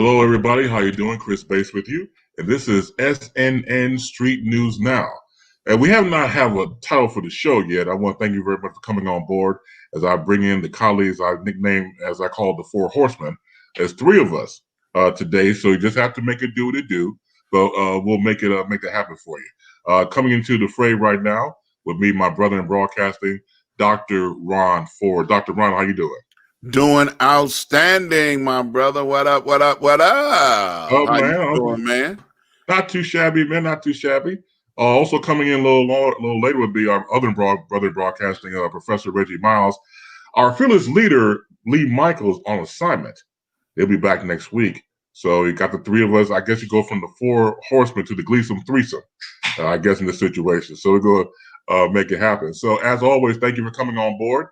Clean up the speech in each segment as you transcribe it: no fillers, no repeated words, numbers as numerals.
Hello, everybody. How you doing? Chris Bass with you, and this is SNN Street News Now. And we have not have a title for the show yet. I want to thank you very much for coming on board as I bring in the colleagues I nicknamed, as I call the Four Horsemen. There's three of us today, so you just have to make it do what it do. But we'll make it happen for you. Coming into the fray right now with me, my brother in broadcasting, Dr. Ron Ford. Dr. Ron, how you doing? Doing outstanding, my brother. What up? What up? What up? Oh, How man. you doing, man? Not too shabby, man. Not too shabby. Also coming in a little later would be our other brother broadcasting, Professor Reggie Miles. Our fearless leader, Lee Michaels, on assignment. They'll be back next week. So you got the three of us. I guess you go from the four horsemen to the Gleason threesome, I guess, in this situation. So we're going to make it happen. So as always, thank you for coming on board.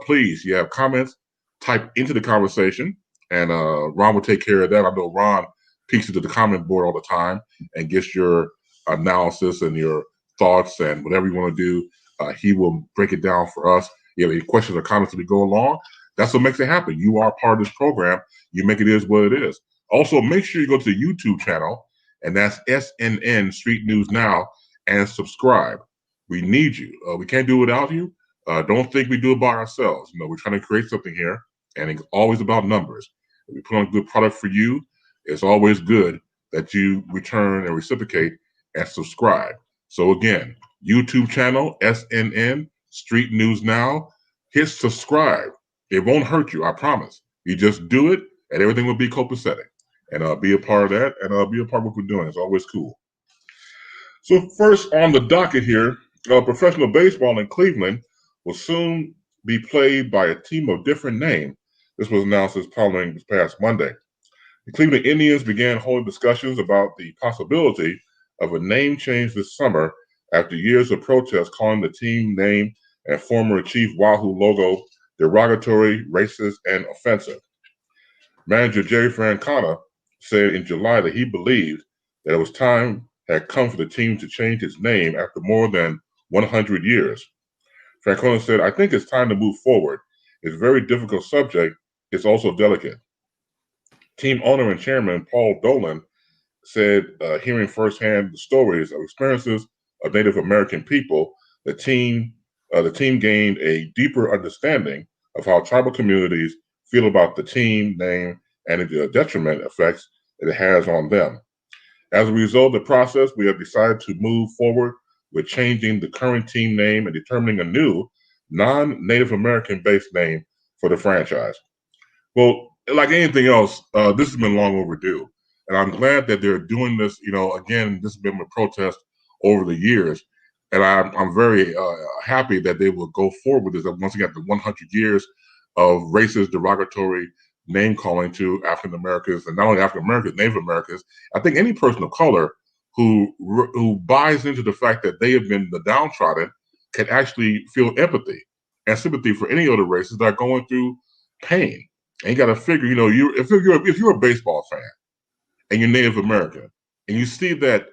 Please, you have comments, type into the conversation, and Ron will take care of that. I know Ron peeks into the comment board all the time and gets your analysis and your thoughts and whatever you want to do. He will break it down for us. You have any questions or comments as we go along? That's what makes it happen. You are part of this program. You make it is what it is. Also, make sure you go to the YouTube channel, and that's SNN Street News Now, and subscribe. We need you. We can't do it without you. Don't think we do it by ourselves. We're trying to create something here, and it's always about numbers. If we put on a good product for you, it's always good that you return and reciprocate and subscribe. So again, YouTube channel, SNN, Street News Now, hit subscribe. It won't hurt you, I promise. You just do it, and everything will be copacetic. And be a part of that, and be a part of what we're doing. It's always cool. So first on the docket here, professional baseball in Cleveland will soon be played by a team of different name. This was announced this past Monday. The Cleveland Indians began holding discussions about the possibility of a name change this summer after years of protests calling the team name and former Chief Wahoo logo derogatory, racist, and offensive. Manager Jerry Francona said in July that he believed that it was time had come for the team to change its name after more than 100 years. Francona said, "I think it's time to move forward. It's a very difficult subject. It's also delicate." Team owner and chairman Paul Dolan said, hearing firsthand the stories of experiences of Native American people, the team gained a deeper understanding of how tribal communities feel about the team name and the detriment effects that it has on them. As a result of the process, we have decided to move forward with changing the current team name and determining a new non-Native American-based name for the franchise. Well, like anything else, this has been long overdue. And I'm glad that they're doing this. Again, this has been a protest over the years. And I'm very happy that they will go forward with this. Once again, the 100 years of racist, derogatory name calling to African Americans, and not only African Americans, Native Americans. I think any person of color who buys into the fact that they have been the downtrodden can actually feel empathy and sympathy for any other races that are going through pain. And you got to figure, if you're a baseball fan and you're Native American and you see that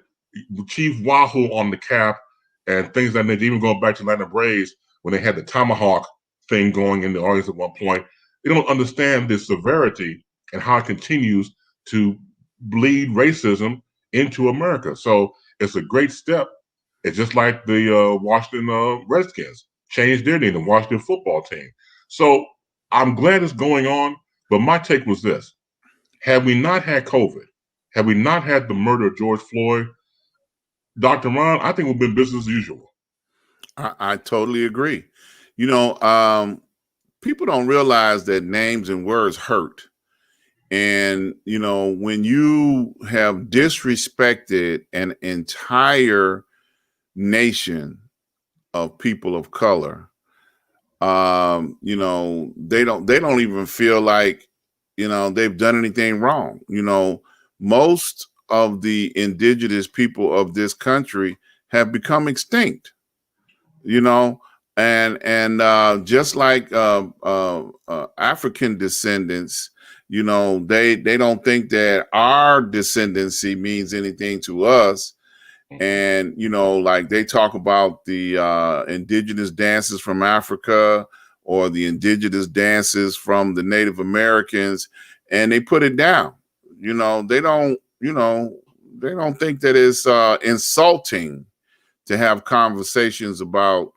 Chief Wahoo on the cap and things like that, even going back to Atlanta Braves when they had the tomahawk thing going in the audience at one point, they don't understand the severity and how it continues to bleed racism into America. So it's a great step. It's just like the Washington Redskins changed their name, the Washington football team. So I'm glad it's going on, but my take was this. Had we not had COVID, had we not had the murder of George Floyd, Dr. Ron, I think we've been business as usual. I totally agree. People don't realize that names and words hurt. And, when you have disrespected an entire nation of people of color, they don't even feel like, they've done anything wrong. Most of the indigenous people of this country have become extinct, and just like African descendants, they don't think that our descendancy means anything to us. And, like they talk about the indigenous dances from Africa or the indigenous dances from the Native Americans, and they put it down. they don't, they don't think that it's insulting to have conversations about,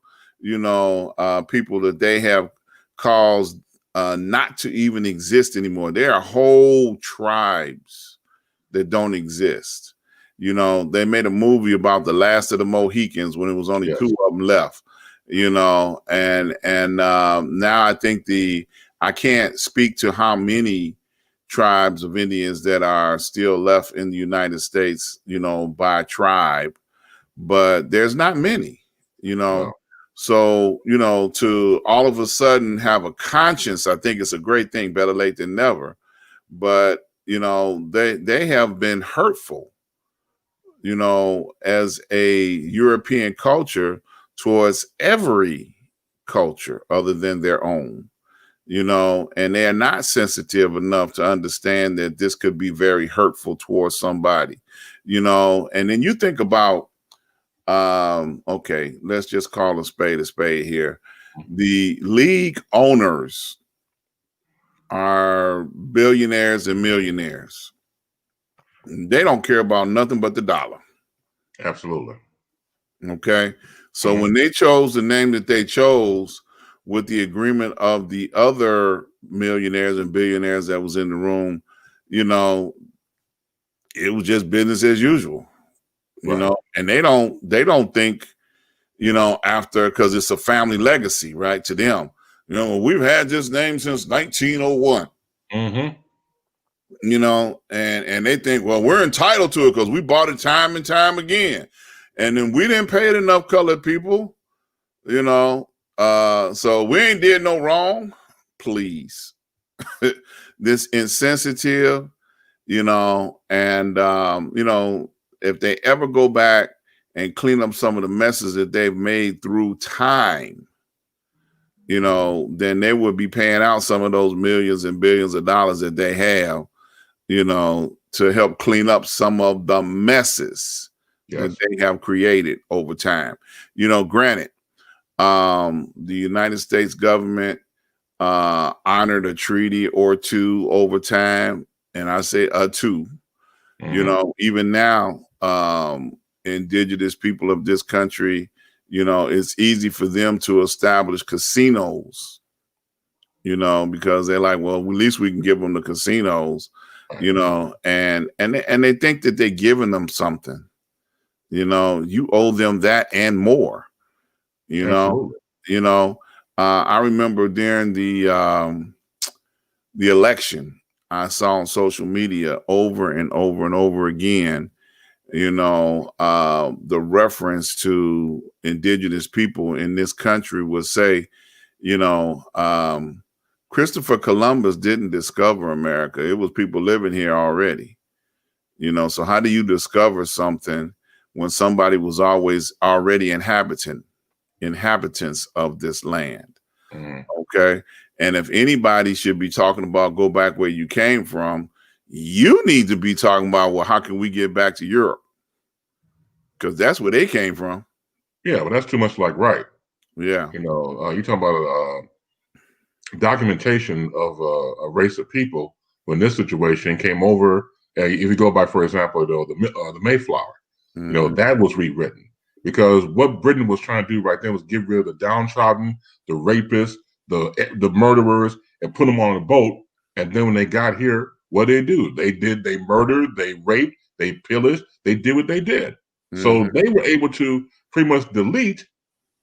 people that they have caused not to even exist anymore. There are whole tribes that don't exist. They made a movie about the last of the Mohicans when it was only two of them left. And now I think I can't speak to how many tribes of Indians that are still left in the United States, by tribe, but there's not many, Wow. So, to all of a sudden have a conscience, I think it's a great thing, better late than never. But, they have been hurtful, as a European culture towards every culture other than their own, and they're not sensitive enough to understand that this could be very hurtful towards somebody, and then you think about, okay, let's just call a spade here. The league owners are billionaires and millionaires. They don't care about nothing but the dollar. Absolutely. Okay. So when they chose the name that they chose with the agreement of the other millionaires and billionaires that was in the room, it was just business as usual, and they don't think, after, because it's a family legacy, right? To them, we've had this name since 1901. And they think, well, we're entitled to it because we bought it time and time again. And then we didn't pay it enough, colored people, so we ain't did no wrong. Please. This insensitive, and, if they ever go back and clean up some of the messes that they've made through time, then they would be paying out some of those millions and billions of dollars that they have, to help clean up some of the messes that they have created over time. Granted, the United States government honored a treaty or two over time, and I say two. Even now, indigenous people of this country, it's easy for them to establish casinos, because they're like, well, at least we can give them the casinos, and they think that they're giving them something. You owe them that and more. I remember during the election, I saw on social media over and over and over again, the reference to indigenous people in this country would say, Christopher Columbus didn't discover America. It was people living here already. So how do you discover something when somebody was always already inhabitants of this land? Okay. And if anybody should be talking about go back where you came from, you need to be talking about, well, how can we get back to Europe? Because that's where they came from. Yeah, but that's too much like right. Yeah. You're talking about documentation of a race of people when this situation came over. If you go by, for example, the Mayflower, that was rewritten because what Britain was trying to do right then was get rid of the downtrodden, the rapists, the murderers, and put them on a boat. And then when they got here, what did they do? They murdered, they raped, they pillaged, they did what they did. So they were able to pretty much delete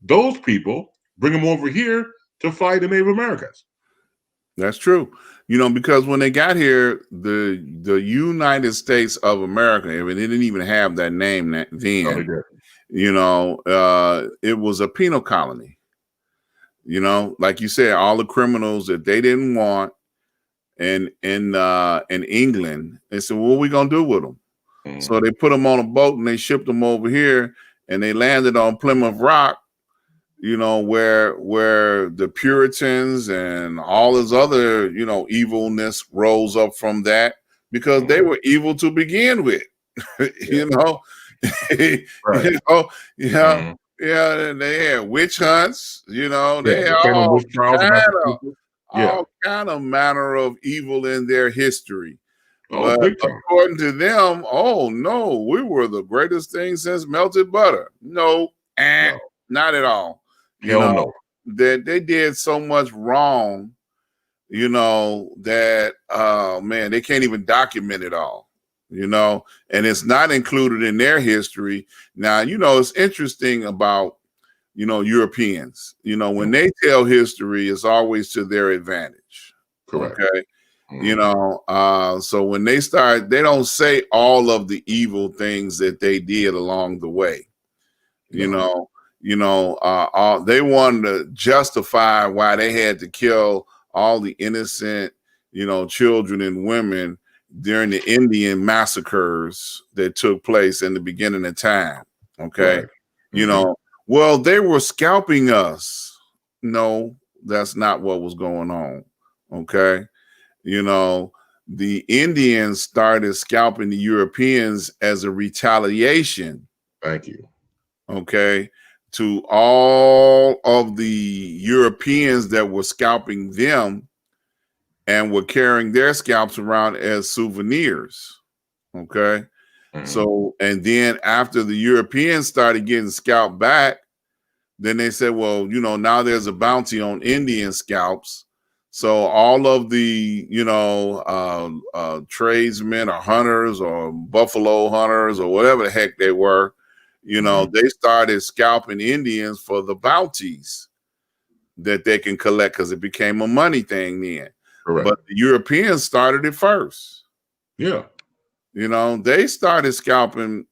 those people, bring them over here to fight the Native Americans. That's true. Because when they got here, the United States of America, I mean, they didn't even have that name then. It was a penal colony. Like you said, all the criminals that they didn't want in England, they said, well, what are we gonna do with them? So they put them on a boat and they shipped them over here, and they landed on Plymouth Rock, where the Puritans and all this other, evilness rose up from that because they were evil to begin with. Right. Yeah, they had witch hunts, they had all kind of manner of evil in their history. Oh, But big time. according to them, oh no, we were the greatest thing since melted butter. No, No, not at all. You hell know, no. that they did so much wrong, that man, they can't even document it all, and it's not included in their history. Now, it's interesting about Europeans. When they tell history, it's always to their advantage. Correct. Okay. Mhm. So when they start, they don't say all of the evil things that they did along the way. No. They wanted to justify why they had to kill all the innocent, children and women during the Indian massacres that took place in the beginning of time. Okay. Right. You Mhm. know, well, they were scalping us. No, that's not what was going on. Okay. The Indians started scalping the Europeans as a retaliation, Thank you. okay, to all of the Europeans that were scalping them and were carrying their scalps around as souvenirs. Okay. Mhm. So, and then after the Europeans started getting scalped back, then they said, well, now there's a bounty on Indian scalps. So all of the, tradesmen or hunters or buffalo hunters or whatever the heck they were, they started scalping Indians for the bounties that they can collect because it became a money thing then. Correct. But the Europeans started it first. Yeah. They started scalping,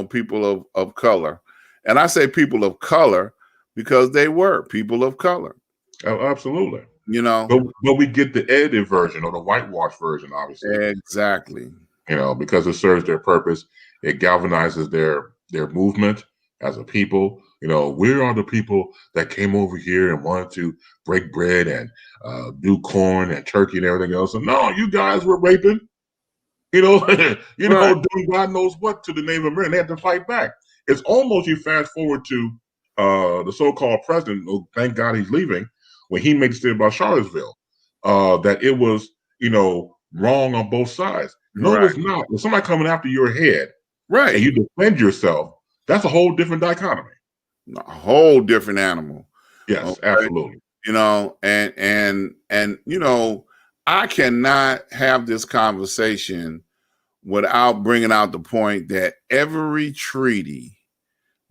people of color. And I say people of color because they were people of color. Absolutely. You know, But we get the edited version or the whitewash version, obviously. exactly. Because it serves their purpose. It galvanizes their movement as a people. We are the people that came over here and wanted to break bread and do corn and turkey and everything else. And no, you guys were raping. Right. Doing God knows what to the Native American. They had to fight back. It's almost, you fast forward to the so-called president, oh, thank God he's leaving, when he made the statement about Charlottesville, that it was, wrong on both sides. No, Right. it's not. When somebody coming after your head Right. and you defend yourself, that's a whole different dichotomy. A whole different animal. Yes, Okay? absolutely. And I cannot have this conversation without bringing out the point that every treaty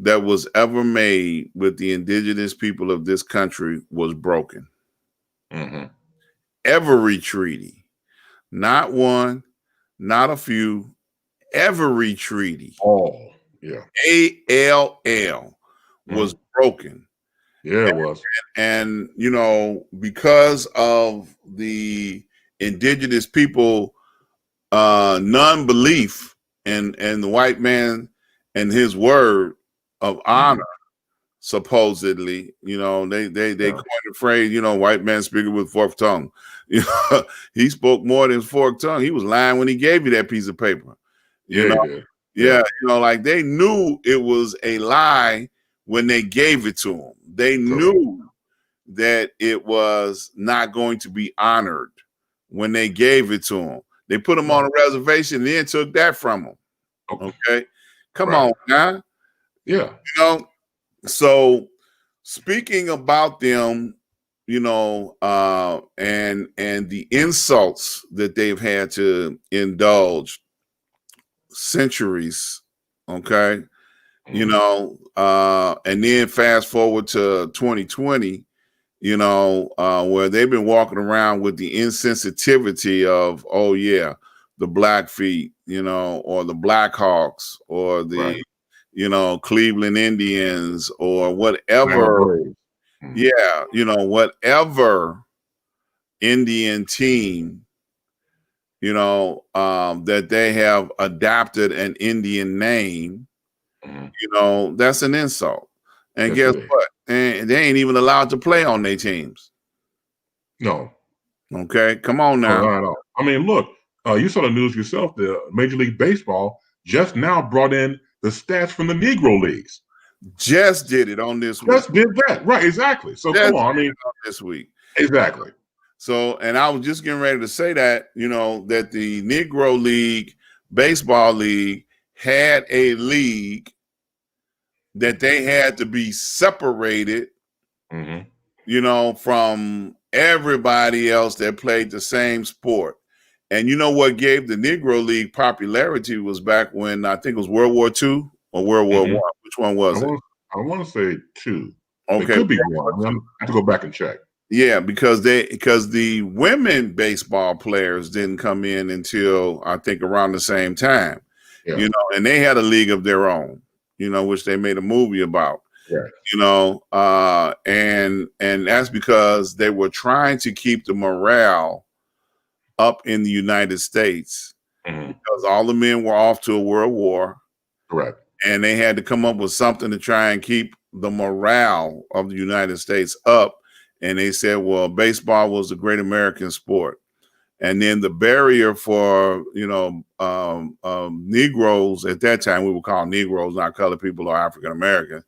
that was ever made with the indigenous people of this country was broken. Mm-hmm. Every treaty, not one, not a few, every treaty. All, yeah. ALL was broken. Yeah, it was. And, because of the indigenous people non-belief and the white man and his word of honor, supposedly, they coined the phrase, white man speaking with forked tongue. He spoke more than his forked tongue. He was lying when he gave you that piece of paper. He did. Yeah, like they knew it was a lie when they gave it to him. They knew that it was not going to be honored when they gave it to him. They put him on a reservation and then took that from him. Okay. Come on now. Yeah. So speaking about them, and the insults that they've had to indulge centuries, okay, and then fast forward to 2020, where they've been walking around with the insensitivity of, oh yeah, the Blackfeet, or the Blackhawks, or the, Cleveland Indians, or whatever. Yeah, whatever Indian team, that they have adopted an Indian name, that's an insult. And guess what? And they ain't even allowed to play on their teams. No. Okay, come on now. No. I mean, look, you saw the news yourself. The Major League Baseball just now brought in the stats from the Negro Leagues. Just did it on this week. Just did that. Right, exactly. So come on. I mean, this week. Exactly. So, and I was just getting ready to say that, that the Negro League Baseball League had a league that they had to be separated, from everybody else that played the same sport. And you know what gave the Negro League popularity was back when I think it was World War II or World War One. Which one was it? I want to say 2. Okay, it could be 1. I have to go back and check. Yeah, because the women baseball players didn't come in until I think around the same time. Yeah. And they had a league of their own, which they made a movie about. Right. And that's because they were trying to keep the morale up in the United States because all the men were off to a world war. Correct. And they had to come up with something to try and keep the morale of the United States up. And they said, well, baseball was a great American sport. And then the barrier for, Negroes at that time, we would call Negroes, not colored people or African Americans.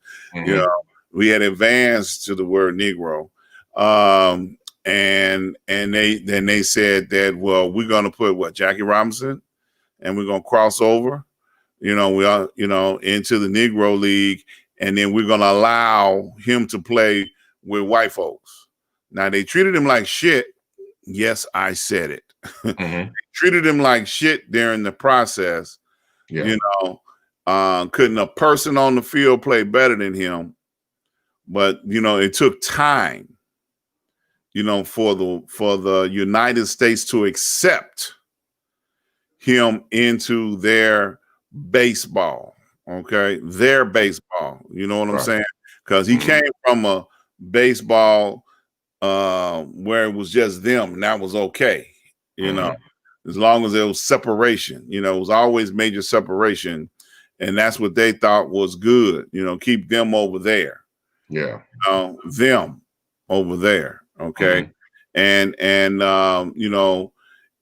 We had advanced to the word Negro. And they said that, well, we're going to put Jackie Robinson, and we're going to cross over, we are, into the Negro League. And then we're going to allow him to play with white folks. Now, they treated him like shit. Yes, I said it. They treated him like shit during the process. Yeah. Couldn't a person on the field play better than him? But, it took time, for the United States to accept him into their baseball. Okay. Their baseball. You know what I'm saying? Because he came from a baseball where it was just them, and that was okay, as long as there was separation, it was always major separation, and that's what they thought was good, keep them over there, them over there, okay, and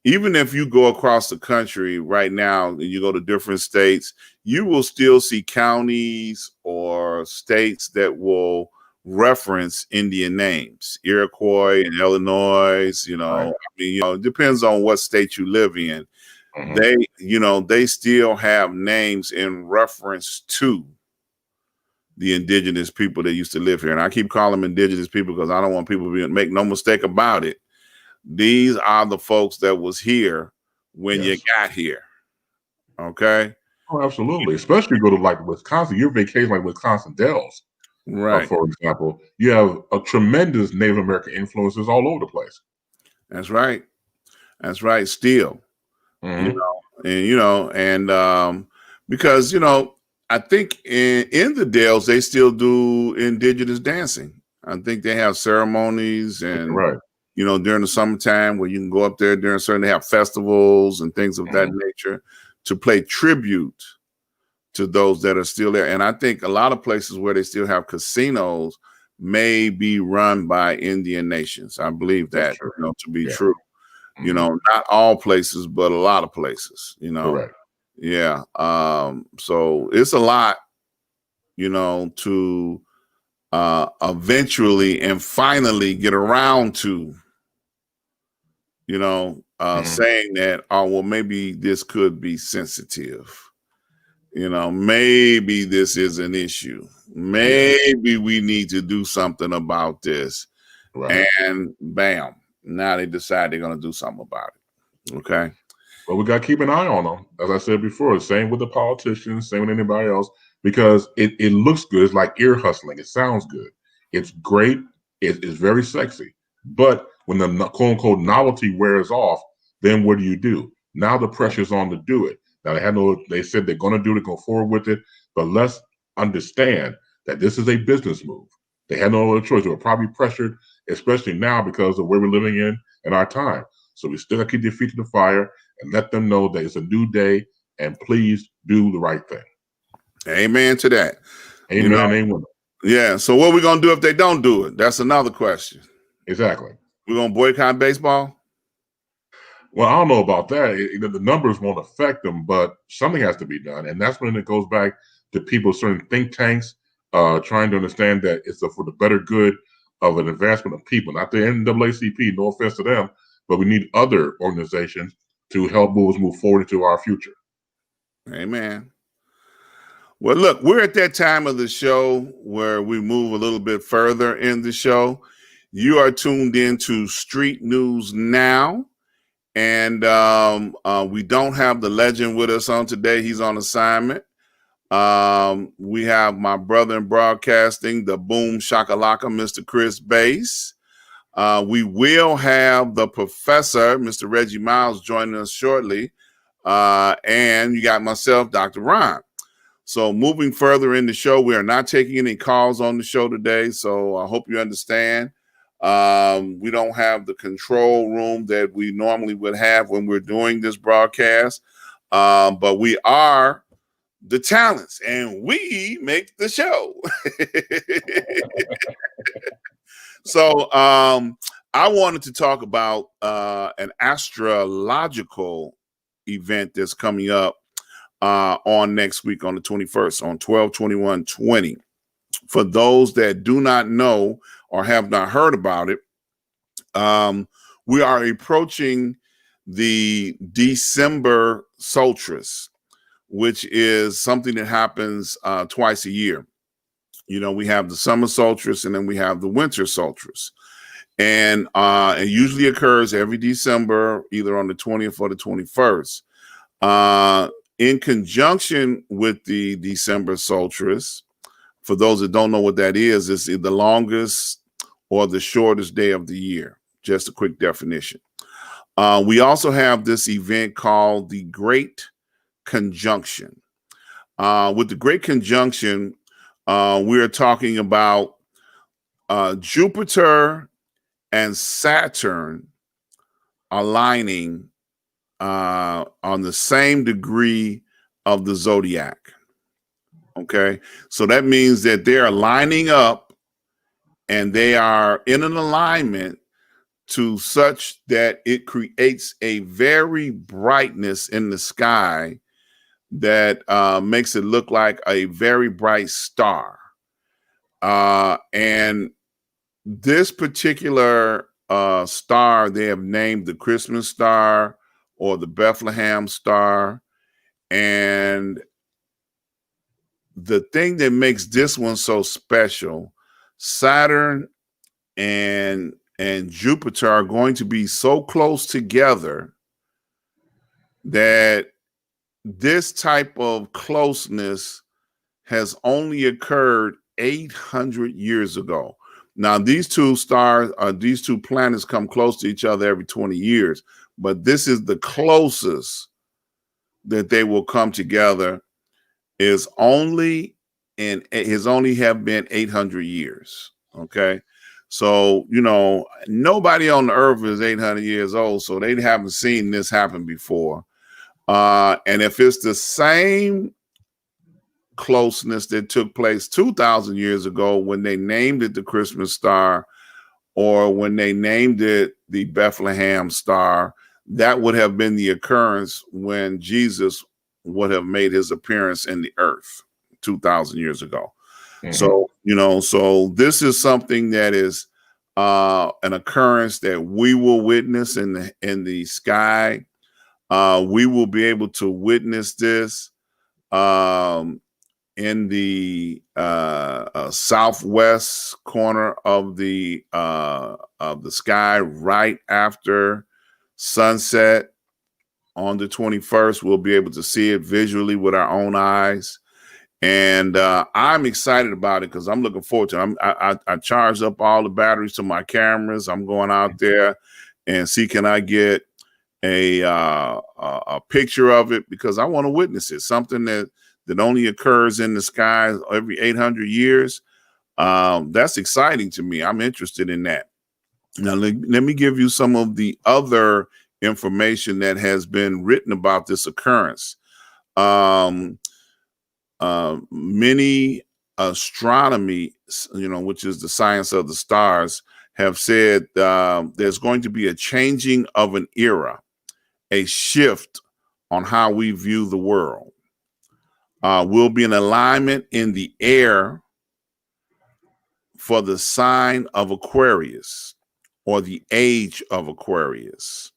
even if you go across the country right now and you go to different states, you will still see counties or states that will reference Indian names, Iroquois in Illinois, it depends on what state you live in. They still have names in reference to the indigenous people that used to live here. And I keep calling them indigenous people because I don't want people to make no mistake about it. These are the folks that was here when you got here. Okay. Oh, absolutely. Especially go to like Wisconsin, your vacation, like Wisconsin Dells. Right. For example, you have a tremendous Native American influences all over the place. That's right. That's right. Still, because, I think in the Dells, they still do indigenous dancing. I think they have ceremonies and, during the summertime where you can go up there during they have festivals and things of that nature to play tribute to those that are still there. And I think a lot of places where they still have casinos may be run by Indian nations. I believe that to be true. Not all places, but a lot of places, Correct. Yeah. So it's a lot, to eventually and finally get around to, saying that, oh, well, maybe this could be sensitive. Maybe this is an issue. Maybe we need to do something about this. Right. And bam, now they decide they're going to do something about it. Okay. Well, we got to keep an eye on them. As I said before, same with the politicians, same with anybody else, because it looks good. It's like ear hustling. It sounds good. It's great. It's very sexy. But when the quote unquote novelty wears off, then what do? Now the pressure's on to do it. Now they said they're going to do it, go forward with it, but let's understand that this is a business move. They had no other choice. They were probably pressured, especially now because of where we're living in our time. So we still got to keep their feet to the fire and let them know that it's a new day, and please do the right thing. Amen to that. Amen. Amen. Yeah. So what are we going to do if they don't do it? That's another question. Exactly. We're going to boycott baseball? Well, I don't know about that. The numbers won't affect them, but something has to be done. And that's when it goes back to people, certain think tanks, trying to understand that it's for the better good of an advancement of people, not the NAACP, no offense to them, but we need other organizations to help move forward into our future. Amen. Well, look, we're at that time of the show where we move a little bit further in the show. You are tuned into Street News Now, and we don't have the legend with us on today. He's on assignment. We have my brother in broadcasting, the boom shakalaka, Mr. Chris Bass. We will have the professor, Mr. Reggie Miles, joining us shortly. And you got myself, Dr. Ron. So moving further in the show, we are not taking any calls on the show today. So I hope you understand. We don't have the control room that we normally would have when we're doing this broadcast. But we are the talents, and we make the show. So I wanted to talk about an astrological event that's coming up on next week on the 21st, on 12/21/20. For those that do not know or have not heard about it, we are approaching the December solstice, which is something that happens twice a year. You know, we have the summer solstice and then we have the winter solstice. And it usually occurs every December, either on the 20th or the 21st. In conjunction with the December solstice, for those that don't know what that is, it's the longest or the shortest day of the year. Just a quick definition. We also have this event called the Great Conjunction. With the Great Conjunction, we are talking about Jupiter and Saturn aligning on the same degree of the zodiac. Okay, so that means that they are lining up and they are in an alignment to such that it creates a very brightness in the sky that makes it look like a very bright star. And this particular star, they have named the Christmas star or the Bethlehem star. And the thing that makes this one so special, Saturn and Jupiter are going to be so close together that this type of closeness has only occurred 800 years ago. Now, these two planets come close to each other every 20 years, but this is the closest that they will come together. Has only have been 800 years. Okay. So, you know, nobody on the earth is 800 years old, so they haven't seen this happen before. And if it's the same closeness that took place 2,000 years ago when they named it the Christmas star, or when they named it the Bethlehem star, that would have been the occurrence when Jesus would have made his appearance in the earth 2,000 years ago. Mm-hmm. So, you know, so this is something that is an occurrence that we will witness in the sky. We will be able to witness this in the southwest corner of the sky right after sunset on the 21st. We'll be able to see it visually with our own eyes. And I'm excited about it because I'm looking forward to it. I charged up all the batteries to my cameras. I'm going out there and see, can I get a picture of it, because I want to witness it. Something that only occurs in the sky every 800 years. That's exciting to me. I'm interested in that. Now, let me give you some of the other information that has been written about this occurrence. Many astronomy, which is the science of the stars, have said there's going to be a changing of an era, a shift on how we view the world. We'll be in alignment in the air for the sign of Aquarius, or the age of Aquarius.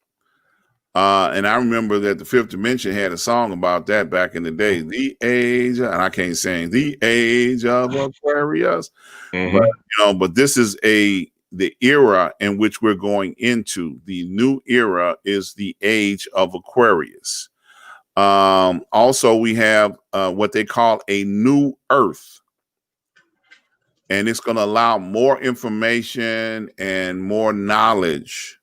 And I remember that the Fifth Dimension had a song about that back in the day. The age, and I can't sing the age of Aquarius, but this is the era in which we're going into. The new era is the age of Aquarius. Also, we have what they call a new Earth. And it's going to allow more information and more knowledge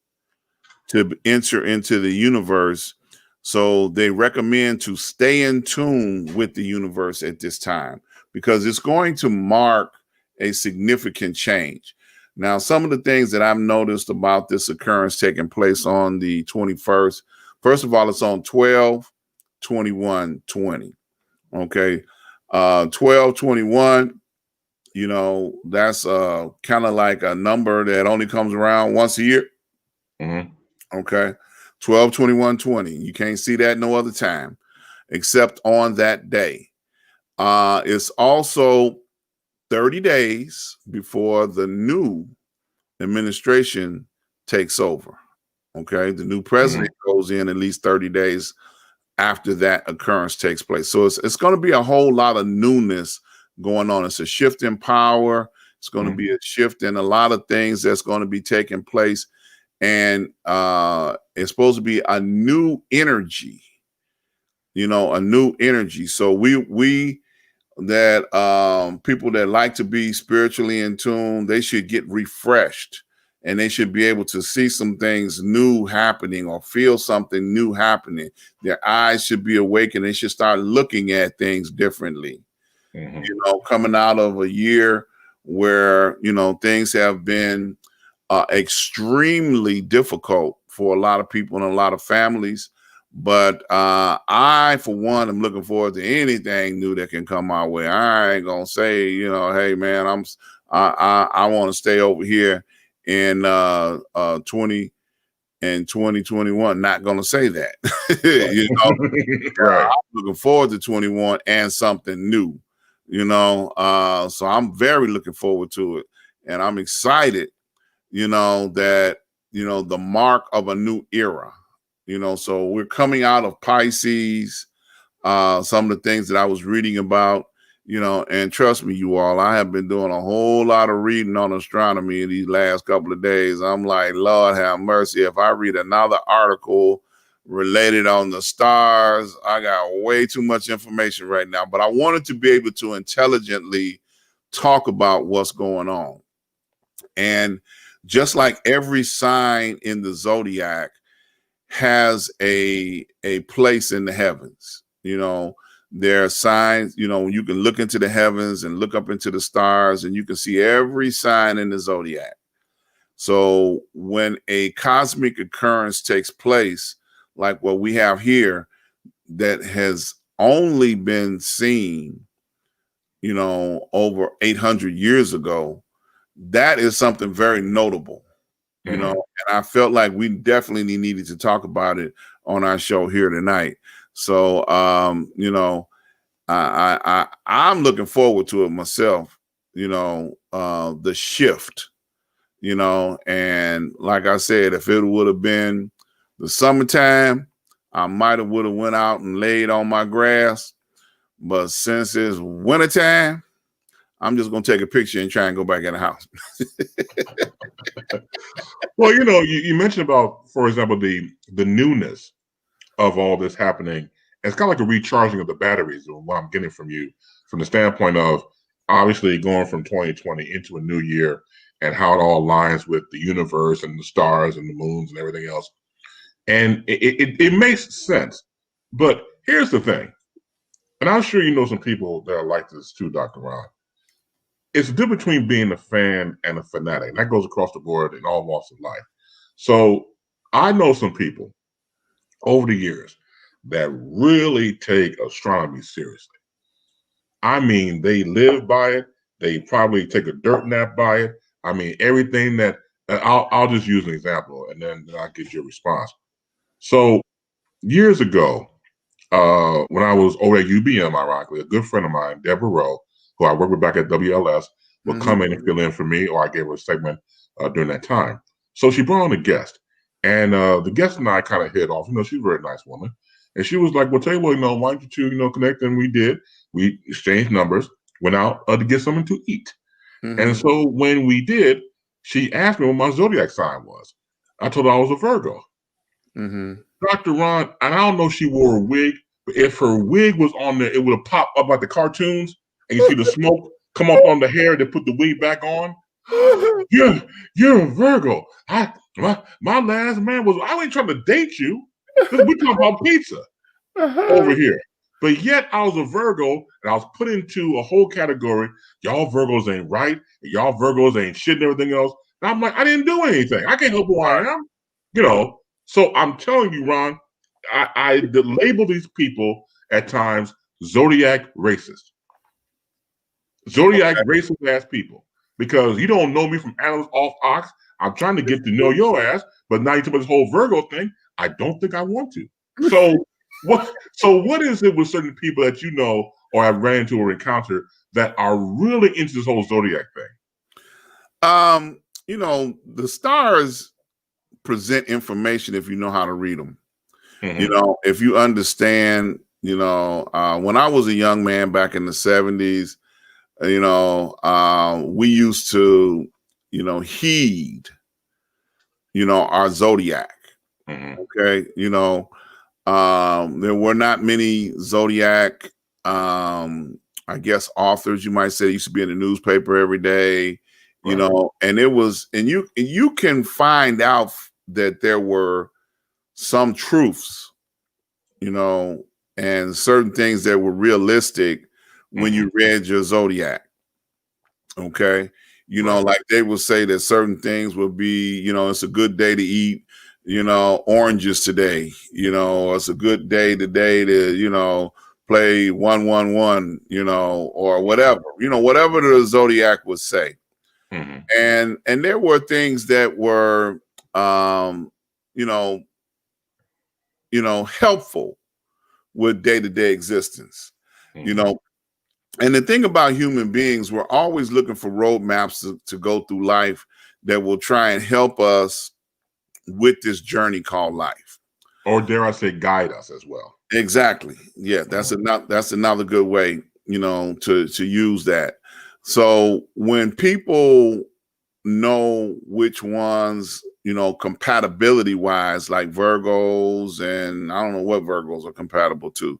to enter into the universe. So they recommend to stay in tune with the universe at this time, because it's going to mark a significant change. Now, some of the things that I've noticed about this occurrence taking place on the 21st, first of all, it's on 12/21/20. Okay. 12/21. That's kind of like a number that only comes around once a year. Okay. 12/21/20. You can't see that no other time except on that day. It's also 30 days before the new administration takes over. Okay. The new president goes in at least 30 days after that occurrence takes place. So it's going to be a whole lot of newness going on. It's a shift in power. It's going to be a shift in a lot of things that's going to be taking place. And it's supposed to be a new energy, a new energy. So we that people that like to be spiritually in tune, they should get refreshed, and they should be able to see some things new happening or feel something new happening. Their eyes should be awakened. They should start looking at things differently. Coming out of a year where, things have been extremely difficult for a lot of people and a lot of families. But I, for one, am looking forward to anything new that can come my way. I ain't going to say, hey, man, I want to stay over here in 2021. Not going to say that. Right. I'm looking forward to 21 and something new. So I'm very looking forward to it, and I'm excited, that, the mark of a new era, so we're coming out of Pisces. Some of the things that I was reading about, and trust me, you all, I have been doing a whole lot of reading on astronomy in these last couple of days. I'm like, Lord have mercy. If I read another article related on the stars, I got way too much information right now, but I wanted to be able to intelligently talk about what's going on. And just like every sign in the zodiac has a place in the heavens, there are signs, you can look into the heavens and look up into the stars, and you can see every sign in the zodiac. So when a cosmic occurrence takes place, like what we have here, that has only been seen, over 800 years ago, that is something very notable, and I felt like we definitely needed to talk about it on our show here tonight. So, I'm looking forward to it myself, the shift, and like I said, if it would have been the summertime, I might have would have went out and laid on my grass. But since it's wintertime, I'm just going to take a picture and try and go back in the house. Well, you mentioned about, for example, the newness of all this happening. It's kind of like a recharging of the batteries, what I'm getting from you, from the standpoint of obviously going from 2020 into a new year, and how it all aligns with the universe and the stars and the moons and everything else. And it makes sense. But here's the thing, and I'm sure you know some people that are like this too, Dr. Ron. It's the difference between being a fan and a fanatic. And that goes across the board in all walks of life. So I know some people over the years that really take astronomy seriously. I mean, they live by it. They probably take a dirt nap by it. I mean, everything that I'll just use an example, and then I'll get your response. So years ago, when I was over at UBM, ironically, a good friend of mine, Deborah Rowe, who I worked with back at WLS, would come in and fill in for me, or I gave her a segment during that time. So she brought on a guest, and the guest and I kind of hit off. She's a very nice woman, and she was like, "Well, tell you what, why don't you two, connect?" And we did. We exchanged numbers, went out to get something to eat, and so when we did, she asked me what my zodiac sign was. I told her I was a Virgo. Dr. Ron, and I don't know if she wore a wig, but if her wig was on there, it would have popped up like the cartoons, and you see the smoke come up on the hair to put the wig back on. You're a Virgo. My last man was. I ain't trying to date you. We're talking about pizza over here. But yet I was a Virgo, and I was put into a whole category. Y'all Virgos ain't right. Y'all Virgos ain't shit and everything else. And I'm like, I didn't do anything. I can't help who I am. So I'm telling you, Ron, I label these people at times zodiac racist. Zodiac racist ass people. Because you don't know me from Adam's off ox. I'm trying to get to know your ass, but now you talk about this whole Virgo thing. I don't think I want to. So what is it with certain people that you know or have ran into or encountered that are really into this whole zodiac thing? The stars present information if you know how to read them. If you understand, when I was a young man back in the 70s, we used to, heed, our zodiac. Okay. There were not many zodiac, I guess, authors, you might say, used to be in the newspaper every day, and it was, and you can find out that there were some truths, and certain things that were realistic when you read your zodiac. Okay. Like they will say that certain things will be, it's a good day to eat, oranges today, it's a good day today to, play 111, or whatever, whatever the zodiac would say. And there were things that were, helpful with day-to-day existence, And the thing about human beings, we're always looking for roadmaps to go through life that will try and help us with this journey called life. Or dare I say, guide us as well. Exactly. Yeah, that's another good way, to use that. So when people know which ones, compatibility wise, like Virgos, and I don't know what Virgos are compatible to.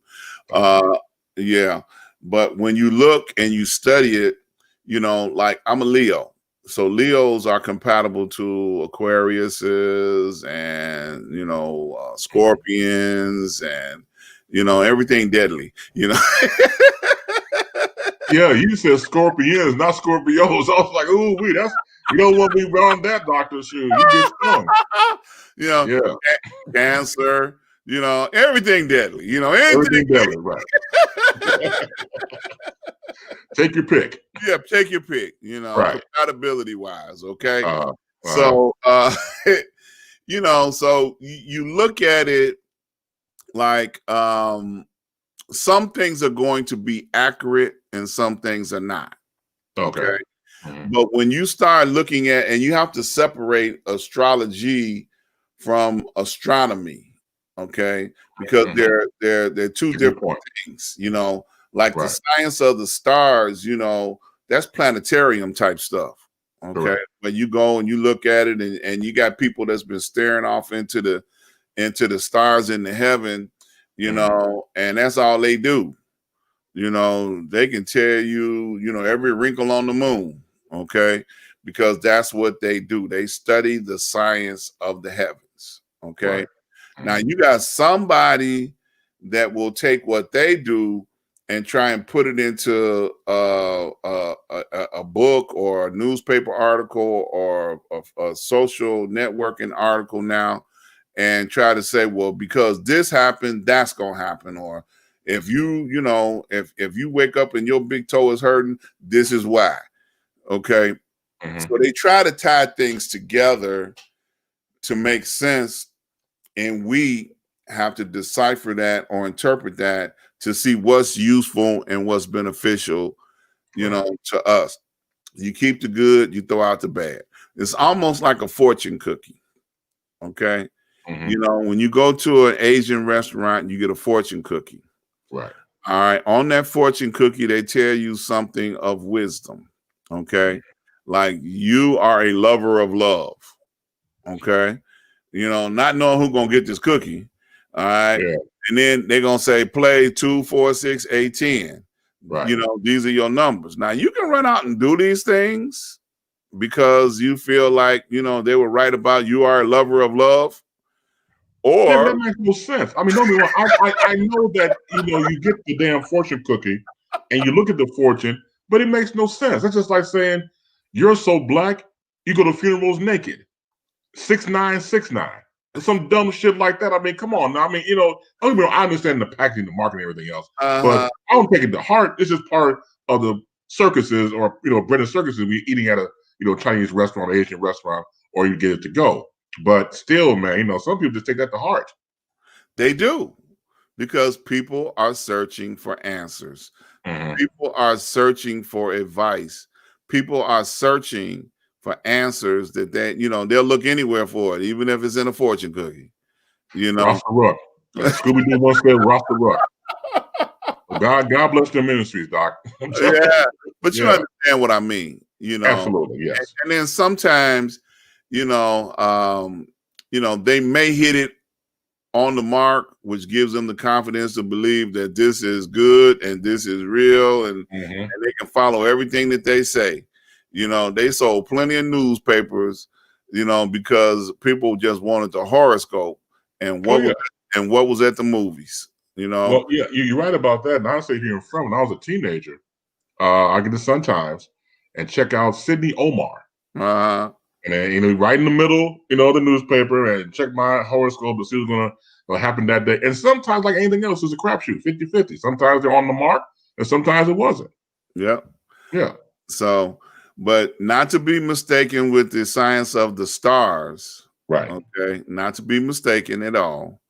Yeah. But when you look and you study it, like I'm a Leo. So Leos are compatible to Aquariuses and, Scorpions and, everything deadly, Yeah, you said Scorpions, not Scorpios. I was like, ooh, you don't want me around that doctor's shoe. You get stung. Yeah. Cancer, everything deadly, everything deadly, right. Take your pick. Yeah, take your pick, right. Compatibility wise, okay? So, so you look at it like some things are going to be accurate and some things are not. Okay. But when you start looking at, and you have to separate astrology from astronomy, okay? Because they're two different things, like the science of the stars, that's planetarium type stuff. Okay. When you go and you look at it and you got people that's been staring off into the stars in the heaven, and that's all they do. They can tell you, every wrinkle on the moon. Okay. Because that's what they do. They study the science of the heavens. Okay. Now you got somebody that will take what they do and try and put it into a book or a newspaper article or a social networking article now, and try to say, well, because this happened, that's gonna happen. Or if if you wake up and your big toe is hurting, this is why. Okay. So they try to tie things together to make sense, and we have to decipher that or interpret that to see what's useful and what's beneficial, to us. You keep the good, you throw out the bad. It's almost like a fortune cookie. Okay. Hmm. You know, when you go to an Asian restaurant, you get a fortune cookie. Right. All right. On that fortune cookie, they tell you something of wisdom. Okay. Like you are a lover of love. Okay. You know, not knowing who's gonna get this cookie. All right. Yeah. And then they're gonna say play 2, 4, 6, 8, 10. Right. You know, these are your numbers. Now you can run out and do these things because you feel like, you know, they were right about you are a lover of love. Yeah, but Or that makes no sense. I mean, don't be wrong. I know that you get the damn fortune cookie, and you look at the fortune, but it makes no sense. That's just like saying you're so black, you go to funerals naked, 6'9", 6'9", some dumb shit like that. I mean, come on now. I mean, don't get me wrong, I understand the packaging, the marketing, and everything else, but uh-huh. I don't take it to heart. It's just part of the circuses, or bread and circuses we eating at a Chinese restaurant, or Asian restaurant, or you get it to go. But still, man, some people just take that to heart. They do, because people are searching for answers. Mhm. People are searching for advice. People are searching for answers that they'll look anywhere for it, even if it's in a fortune cookie. You know. Rasta Ruck. Like Scooby Doo once said, Rasta Ruck. Well, God bless their ministries, Doc. I'm telling Yeah, you. but you Yeah, understand what I mean, you know. absolutely. And, Yes. and then sometimes, you know, they may hit it on the mark, which gives them the confidence to believe that this is good and this is real, and Hmm. they can follow everything that they say. You know, they sold plenty of newspapers, because people just wanted the horoscope and Oh, what yeah. was at the movies. You know. Well, yeah, you're right about that. And honestly, here in front, when I was a teenager, I get the Sun Times and check out Sydney Omar. Uh-huh. And then, right in the middle, of the newspaper, and check my horoscope to see what's gonna happen that day. And sometimes, like anything else, it's a crapshoot, 50-50. Sometimes they're on the mark, and sometimes it wasn't. Yeah. Yeah. So, but not to be mistaken with the science of the stars. Right. Okay. Not to be mistaken at all.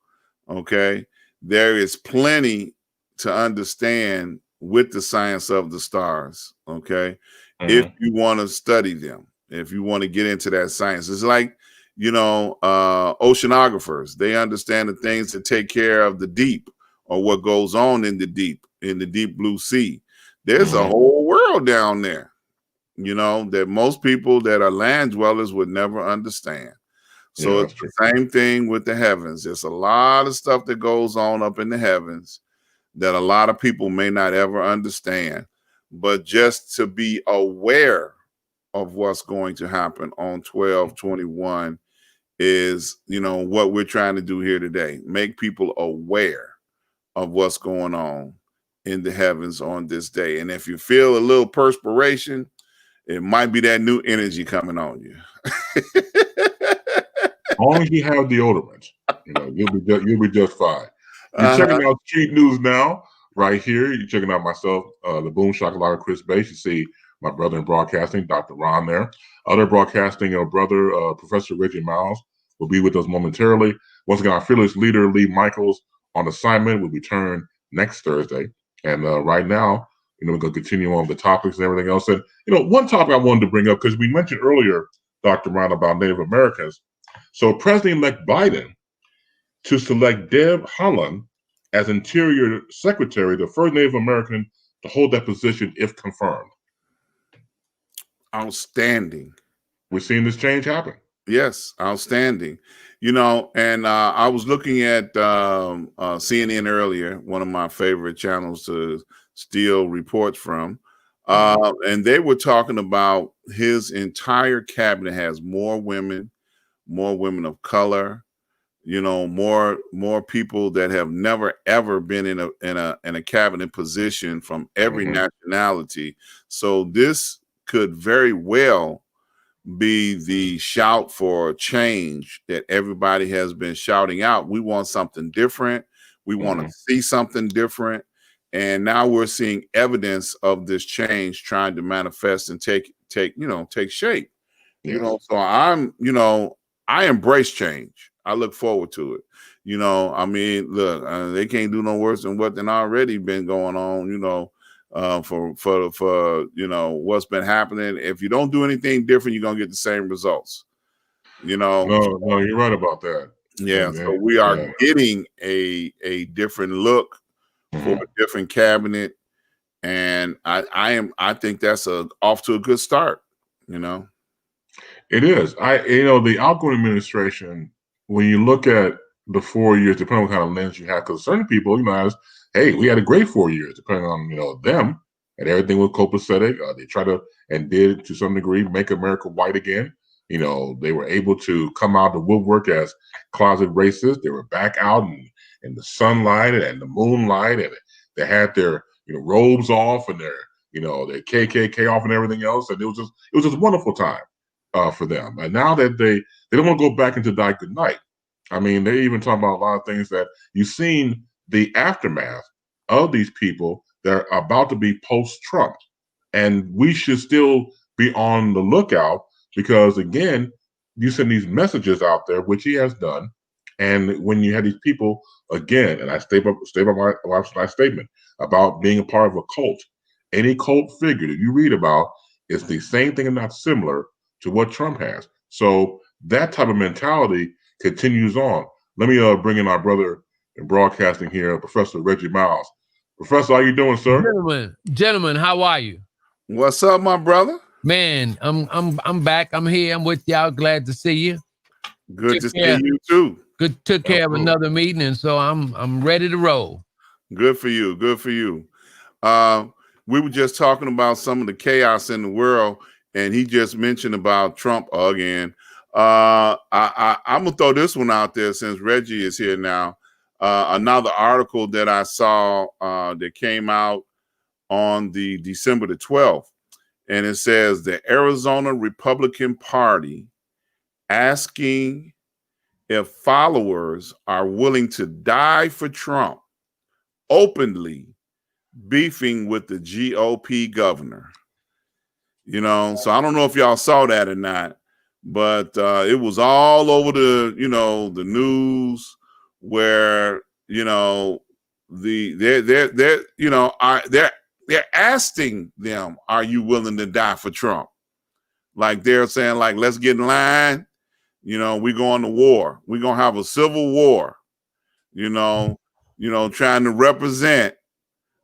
Okay. There is plenty to understand with the science of the stars. Okay. If Hmm. you want to study them, if you want to get into that science, it's like, oceanographers, they understand the things that take care of the deep, or what goes on in the deep blue sea. There's a Hmm. whole world down there, that most people that are land dwellers would never understand. Yeah, So it's that's true. the same thing with the heavens. There's a lot of stuff that goes on up in the heavens that a lot of people may not ever understand. But just to be aware of what's going to happen on 12/21 is, what we're trying to do here today. Make people aware of what's going on in the heavens on this day. And if you feel a little perspiration, it might be that new energy coming on you. As long as you have deodorant, you'll be just fine. You're Uh-huh. checking out Street News Now, right here. You're checking out myself, the Boom Shakalaka Chris Bass. You see my brother in broadcasting, Dr. Ron there. Other broadcasting, brother, Professor Reggie Miles, will be with us momentarily. Once again, our fearless leader, Lee Michaels, on assignment, will return next Thursday. And right now, we're going to continue on with the topics and everything else. And, one topic I wanted to bring up, because we mentioned earlier, Dr. Ron, about Native Americans. So President-elect Biden to select Deb Haaland as Interior Secretary, the first Native American to hold that position if confirmed. Outstanding. We're seeing this change happen. Yes, outstanding. And I was looking at CNN earlier, one of my favorite channels to steal reports from. And they were talking about his entire cabinet has more women of color, more people that have never ever been in a cabinet position from every Mhm. nationality. So this could very well be the shout for change that everybody has been shouting out. We want something different. We want to Mhm. see something different. And now we're seeing evidence of this change trying to manifest and take shape. Yes. So I embrace change. I look forward to it. I mean, look, they can't do no worse than what than already been going on, for you know what's been happening. If you don't do anything different, you're gonna get the same results. You know. No, you're right about that. Yeah. So And we are yeah. getting a different look for a different cabinet, and I think that's off to a good start. You know. It is. The outgoing administration, when you look at the 4 years, depending on what kind of lens you have, because certain people, hey, we had a great 4 years, depending on, them, and everything was copacetic. They tried to, and did to some degree, make America white again. They were able to come out of the woodwork as closet racists. They were back out in the sunlight and the moonlight, and they had their robes off and their KKK off and everything else, and it was just a wonderful time for them. And now that they don't want to go back into die good night. I mean, they even talk about a lot of things that you've seen the aftermath of these people that are about to be post-Trump. And we should still be on the lookout because, again, you send these messages out there, which he has done. And when you have these people, again, and I stay by my statement about being a part of a cult, any cult figure that you read about is the same thing and not similar to what Trump has. So that type of mentality continues on. Let me bring in our brother in broadcasting here, Professor Reggie Miles. Professor, how you doing, sir? Gentlemen, how are you? What's up, my brother? Man, I'm back. I'm here. I'm with y'all. Glad to see you. Good to see you too. Took care of another meeting, and so I'm ready to roll. Good for you. Good for you. We were just talking about some of the chaos in the world, and he just mentioned about Trump again. I'm gonna throw this one out there since Reggie is here now. Another article that I saw that came out on the December the 12th, and it says the Arizona Republican Party asking if followers are willing to die for Trump, openly beefing with the GOP governor. So I don't know if y'all saw that or not, but it was all over the news where they're asking them, are you willing to die for Trump? Like they're saying, like, let's get in line. We're going to war. We're gonna have a civil war. Trying to represent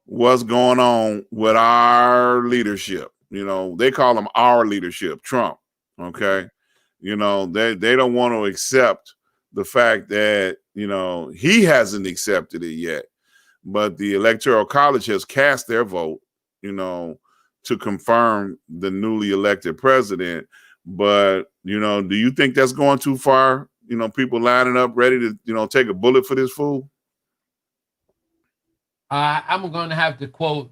what's going on with our leadership. They call them our leadership, Trump. Okay. They don't want to accept the fact that, he hasn't accepted it yet, but the Electoral College has cast their vote, to confirm the newly elected president. But, do you think that's going too far? People lining up ready to, take a bullet for this fool? I'm going to have to quote.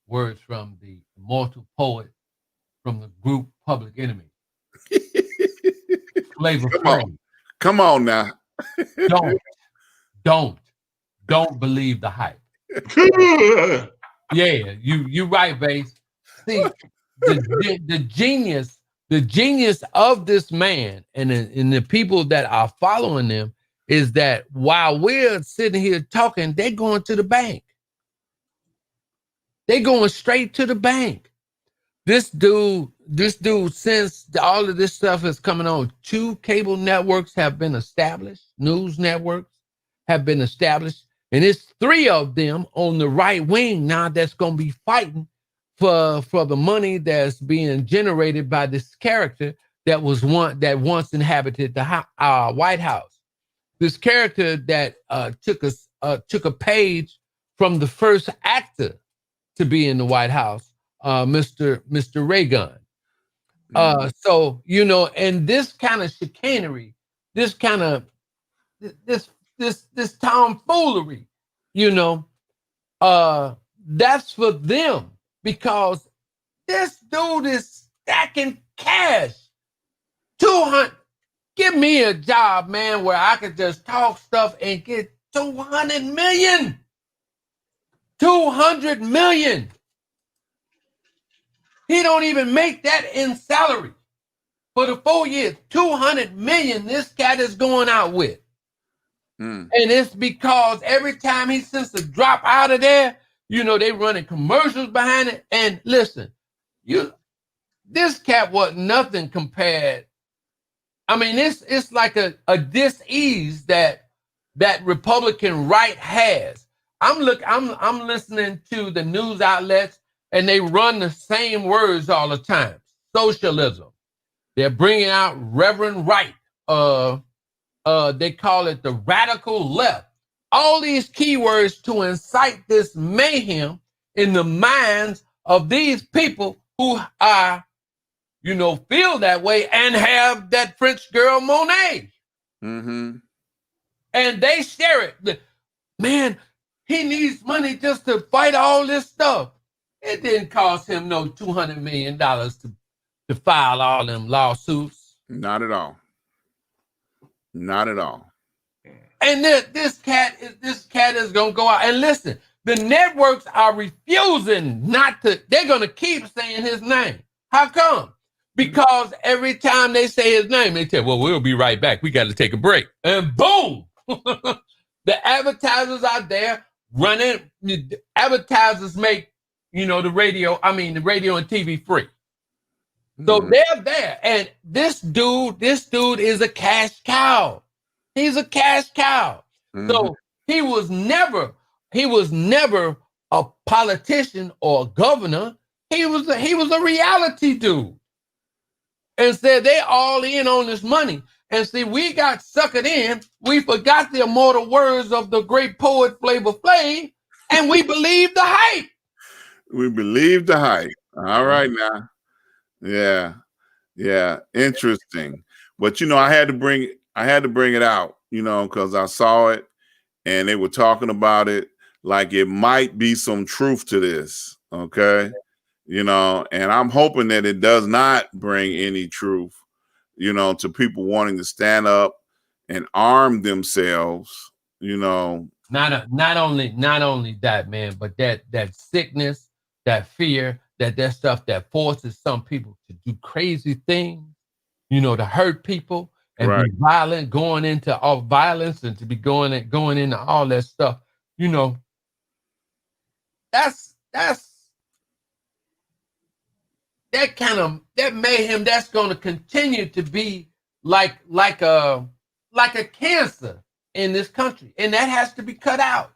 Words from the immortal poet from the group Public Enemy. Flavor Flav. Come on now. Don't believe the hype. Yeah, you right, Base. See, the genius of this man and the people that are following them is that while we're sitting here talking, they're going to the bank. They're going straight to the bank. This dude, since all of this stuff is coming on, 2 cable networks have been established, news networks have been established, and it's 3 of them on the right wing now that's going to be fighting for the money that's being generated by this character that once inhabited the White House. This character that took a page from the first actor to be in the White House, Mr. Reagan. So, and this kind of chicanery, this tomfoolery, that's for them because this dude is stacking cash. 200. Give me a job, man, where I could just talk stuff and get 200 million. 200 million. He don't even make that in salary for the 4 years. 200 million this cat is going out with. And it's because every time he sends a drop out of there, They running commercials behind it. And listen, this cat was nothing compared. I mean, it's like a dis-ease that Republican right has. I'm listening to the news outlets, and they run the same words all the time. Socialism. They're bringing out Reverend Wright. They call it the radical left. All these keywords to incite this mayhem in the minds of these people who are, feel that way and have that French girl Monet. Mm-hmm. And they share it. Man, he needs money just to fight all this stuff. It didn't cost him no $200 million to file all them lawsuits. Not at all. Not at all. And this cat is gonna go out. And listen, the networks are refusing not to. They're gonna keep saying his name. How come? Because every time they say his name, they say, "Well, we'll be right back. We got to take a break." And boom, the advertisers out there running. Advertisers make the radio and TV free. So they're there, and this dude is a cash cow. He's a cash cow. Mm-hmm. So he was never a politician or a governor. He was a reality dude. And said they all in on this money. And see, we got suckered in. We forgot the immortal words of the great poet Flavor Flav, and we believed the hype. We believed the hype. All right now. Yeah. Interesting. But I had to bring it out, because I saw it and they were talking about it like it might be some truth to this. Okay. And I'm hoping that it does not bring any truth, to people wanting to stand up and arm themselves, Not only that, man, but that sickness, that fear, that stuff that forces some people to do crazy things, to hurt people and be violent, going into all violence and to be going into all that stuff. That's that mayhem that's going to continue to be like a cancer in this country, and that has to be cut out.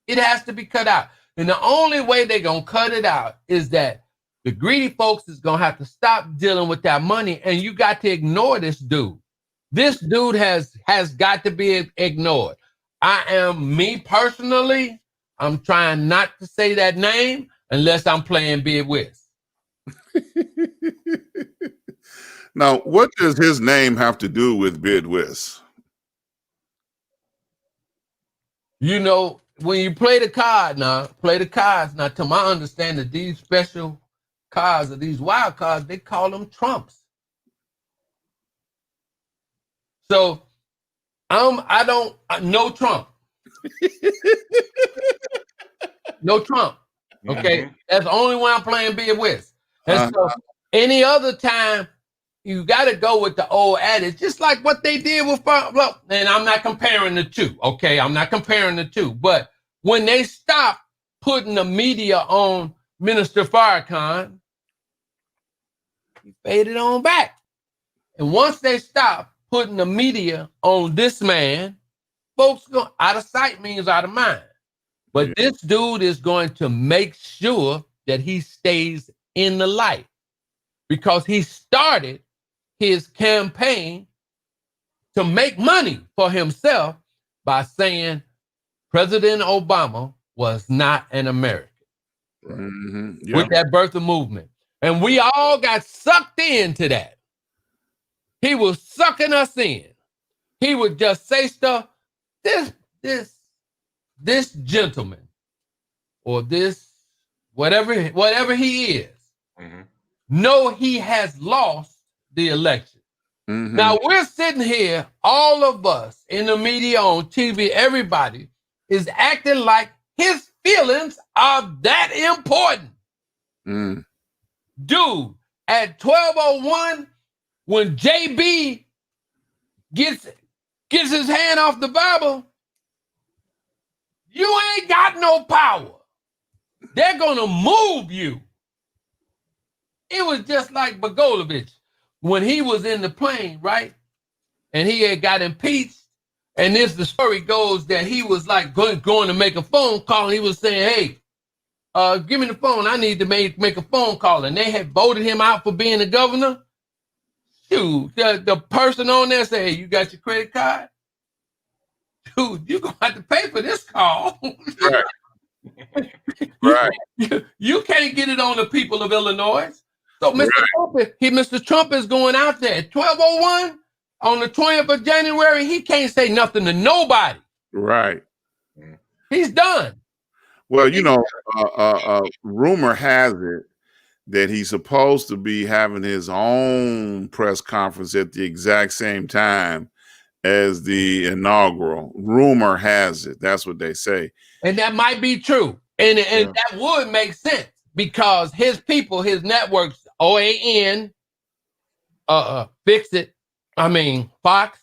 It has to be cut out, and the only way they're gonna cut it out is that the greedy folks is gonna have to stop dealing with that money, and you got to ignore this dude. This dude has got to be ignored. Me personally, I'm trying not to say that name unless I'm playing Bid Whist. Now, what does his name have to do with Bid Whist? When you play the cards now, to my understanding, these special cards or these wild cards, they call them trumps. So no Trump. No Trump. Okay. Mm-hmm. That's the only one I'm playing Bid Whist. And so any other time, you got to go with the old adage, just like what they did with and I'm not comparing the two, okay? I'm not comparing the two. But when they stopped putting the media on Minister Farrakhan, he faded on back. And once they stopped putting the media on this man, folks go out of sight means out of mind. But this dude is going to make sure that he stays in the light, because he started his campaign to make money for himself by saying President Obama was not an American. Mm-hmm. With that birther movement. And we all got sucked into that. He was sucking us in. He would just say stuff. This gentleman, or this whatever he is, know he has lost the election. Mm-hmm. Now we're sitting here, all of us in the media, on TV, everybody is acting like his feelings are that important. Mm. Dude, at 12:01, when JB gets his hand off the Bible, you ain't got no power. They're gonna move you. It was just like Bogolovich when he was in the plane, right? And he had got impeached. And the story goes that he was like going to make a phone call. And he was saying, hey, give me the phone. I need to make a phone call. And they had voted him out for being the governor. Dude, the person on there said, hey, you got your credit card? Dude, you're going to have to pay for this call. Right. Right. You can't get it on the people of Illinois. So Mr. Trump is going out there at 12:01 on the 20th of January. He can't say nothing to nobody. Right. He's done. Well, you know, rumor has it that he's supposed to be having his own press conference at the exact same time as the inaugural. Rumor has it. That's what they say. And that might be true. And that would make sense because his people, his networks, OAN, Fix It, Fox,